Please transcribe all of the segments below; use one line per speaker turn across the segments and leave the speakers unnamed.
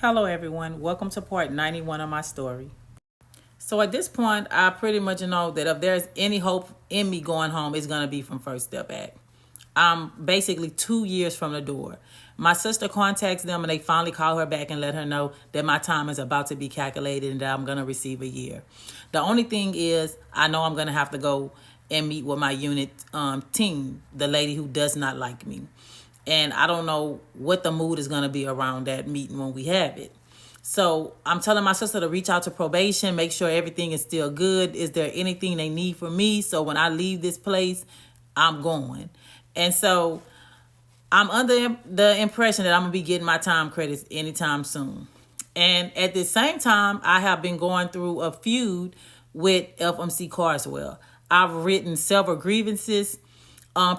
Hello, everyone. Welcome to part 91 of my story. So, at this point, I pretty much know that if there's any hope in me going home, it's going to be from First Step Act. I'm basically 2 years from the door. My sister contacts them and they finally call her back and let her know that my time is about to be calculated and that I'm going to receive a year. The only thing is, I know I'm going to have to go and meet with my unit team, the lady who does not like me. And I don't know what the mood is going to be around that meeting when we have it. So I'm telling my sister to reach out to probation, make sure everything is still good. Is there anything they need from me? So when I leave this place, I'm going. And so I'm under the impression that I'm going to be getting my time credits anytime soon. And at the same time, I have been going through a feud with FMC Carswell. I've written several grievances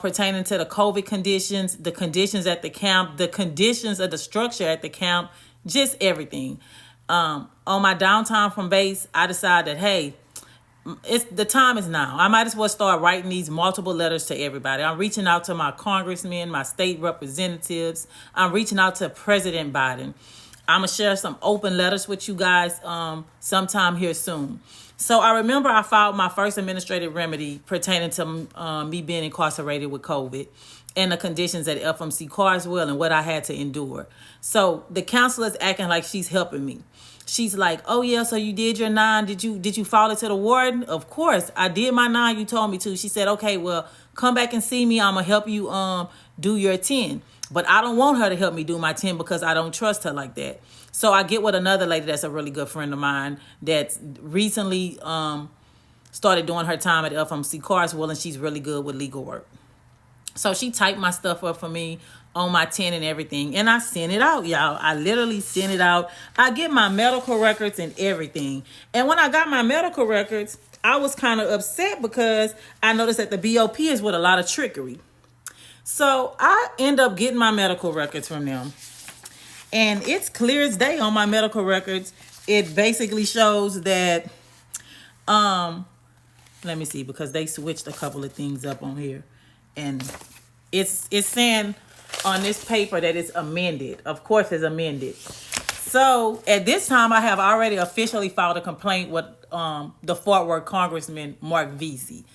pertaining to the COVID conditions, the conditions at the camp, the conditions of the structure at the camp, just everything. On my downtime from base, I decided, hey, the time is now. I might as well start writing these multiple letters to everybody. I'm reaching out to my congressmen, my state representatives. I'm reaching out to President Biden. I'm going to share some open letters with you guys sometime here soon. So I remember I filed my first administrative remedy pertaining to me being incarcerated with COVID and the conditions at FMC Carswell and what I had to endure. So the counselor is acting like she's helping me. She's like, oh yeah, so you did your 9. Did you file it to the warden? Of course, I did my 9. You told me to. She said, okay, well, come back and see me. I'm going to help you do your 10. But I don't want her to help me do my 10 because I don't trust her like that. So I get with another lady that's a really good friend of mine that's recently started doing her time at FMC Carswell, and she's really good with legal work. So she typed my stuff up for me on my 10 and everything. And I sent it out, y'all. I literally sent it out. I get my medical records and everything. And when I got my medical records, I was kind of upset because I noticed that the BOP is with a lot of trickery. So I end up getting my medical records from them. And it's clear as day on my medical records. It basically shows that, let me see, because they switched a couple of things up on here. And it's saying on this paper that it's amended. Of course, it's amended. So at this time, I have already officially filed a complaint with the Fort Worth Congressman Mark Vesey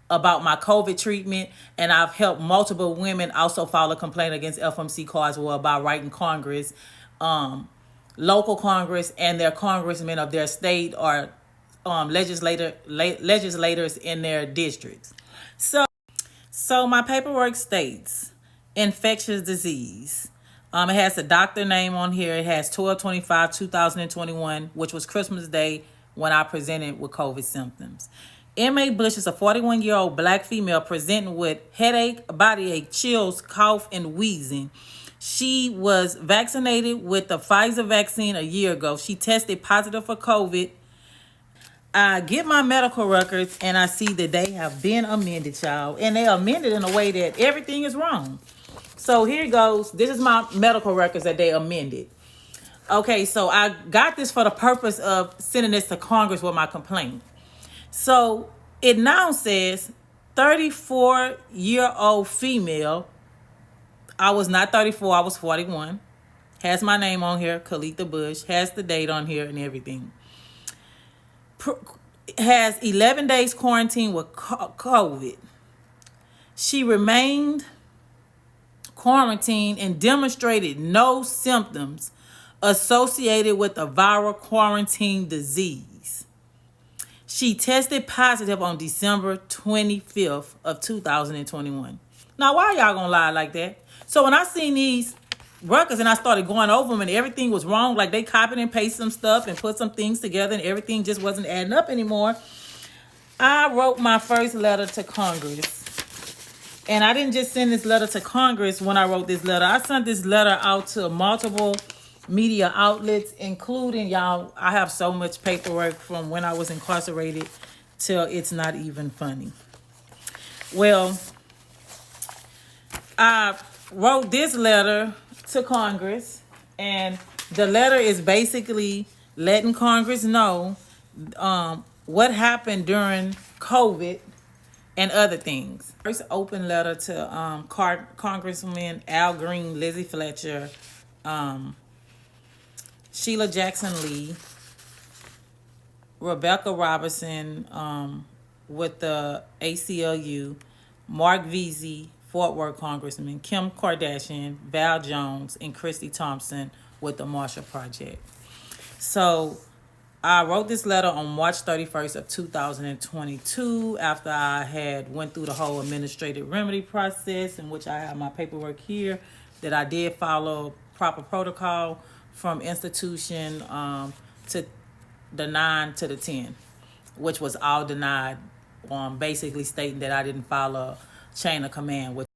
about my COVID treatment, and I've helped multiple women also file a complaint against FMC Carswell about writing Congress, local Congress, and their congressmen of their state or legislators in their districts. So my paperwork states infectious disease. It has the doctor name on here. It has 12/25/2021, which was Christmas Day when I presented with COVID symptoms. M.A. Bush is a 41-year-old black female presenting with headache, body ache, chills, cough, and wheezing. She was vaccinated with the Pfizer vaccine a year ago. She tested positive for COVID. I get my medical records and I see that they have been amended, y'all. And they amended in a way that everything is wrong. So here goes. This is my medical records that they amended. Okay, so I got this for the purpose of sending this to Congress with my complaint. So it now says 34-year-old female. I was not 34, I was 41. Has my name on here, Kalitha Bush. Has the date on here and everything. Has 11 days quarantine with COVID. She remained quarantined and demonstrated no symptoms associated with the viral quarantine disease. She tested positive on December 25th of 2021. Now, why y'all gonna lie like that? So when I seen these records and I started going over them and everything was wrong, like they copied and pasted some stuff and put some things together and everything just wasn't adding up anymore, I wrote my first letter to Congress. And I didn't just send this letter to Congress when I wrote this letter. I sent this letter out to multiple media outlets, including, y'all, I have so much paperwork from when I was incarcerated till it's not even funny. Well, I wrote this letter to Congress, and the letter is basically letting Congress know what happened during COVID and other things. First open letter to Congressman Al Green, Lizzie Fletcher, Sheila Jackson Lee, Rebecca Robinson with the ACLU, Mark Veazey, Fort Worth Congressman, Kim Kardashian, Val Jones, and Christy Thompson with the Marshall Project. So I wrote this letter on March 31st of 2022 after I had went through the whole administrative remedy process, in which I have my paperwork here that I did follow proper protocol from institution to the 9 to the 10, which was all denied, basically stating that I didn't follow chain of command, which